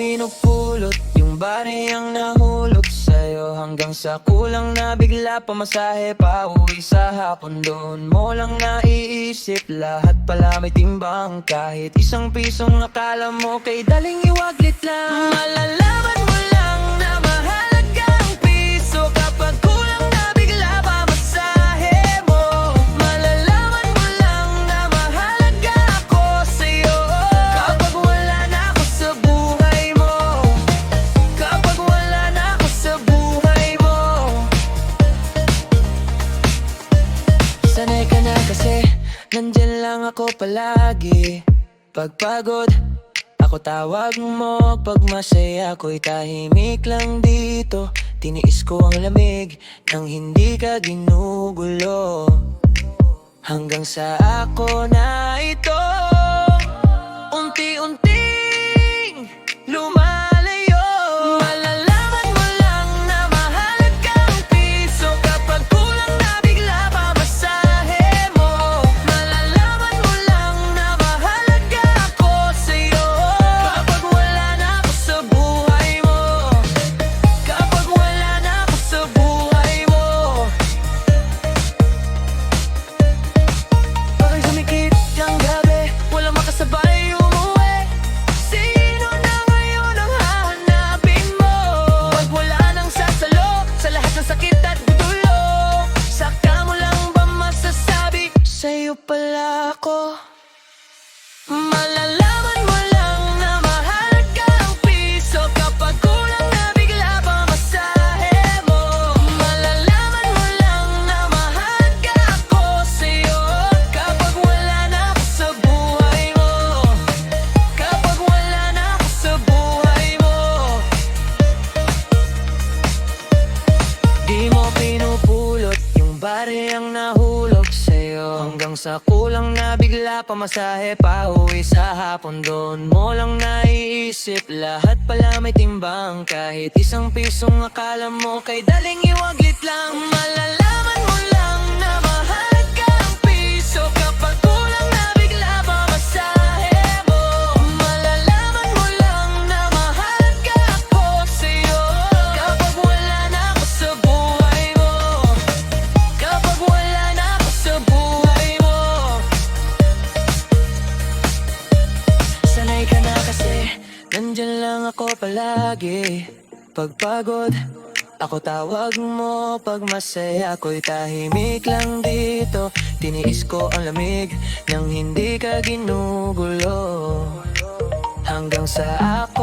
pinupulot, yung bari ang nahulog sa'yo. Hanggang sa kulang na bigla pamasahe pa uwi sa hapon. Doon mo lang naiisip, lahat pala may timbang. Kahit isang pisong akala mo kay daling iwaglit lang. Malalaman mo lang na mahalaga ang piso kapag kulang na bigla pamasahe mo. Malalaman mo lang na mahalaga ako sa'yo kapag wala na ako sa buhay mo. Kapag wala na ako sa buhay mo. Sanay ka na kasi nandyan lang ako palagi. Pag pagod ako tawag mo, pag masaya ako'y tahimik lang dito. Tiniis ko ang lamig nang hindi ka ginugulo. Hanggang sa ako na ito unti-unting lumalayo. Malalaman mo lang na mahalaga ang piso kapag kulang na bigla pamasahe mo. Malalaman mo lang na mahalaga ako sa'yo kapag wala na ako sa buhay mo. Kapag wala na ako sa buhay mo. Bakit sumikip ang gabi, walang makasabay umuwi? Sino na ngayon ang hahanapin mo? Pag wala nang sasalo sa lahat ng sakit at gulo, saka mo lang ba masasabi sa'yo pala ako? Malalaman mo lang na mahalaga ang piso kapag kulang na bigla pamasahe mo. Malalaman mo lang na mahalaga ako sa'yo kapag wala na ako sa buhay mo. Kapag wala na ako sa buhay mo. Di mo pinupulot, yung bari ang nahulog sa'yo. Hanggang sa kulang na bigla pamasahe pa uwi sa hapon. Doon mo lang naiisip, lahat pala may timbang. Kahit isang pisong akala mo kay daling iwaglit lang. Malalaman mo lang na mahalaga ang piso kapag kulang na bigla pamasahe mo. Malalaman mo lang na mahalaga ako sa'yo kapag wala na ako sa buhay mo. Kapag wala na ako sa buhay mo. Sanay ka na kasi nandyan lang ako palagi. Pag pagod ako tawag mo, pag masaya ako'y tahimik lang dito. Tiniis ko ang lamig nang hindi ka ginugulo. Hanggang sa ako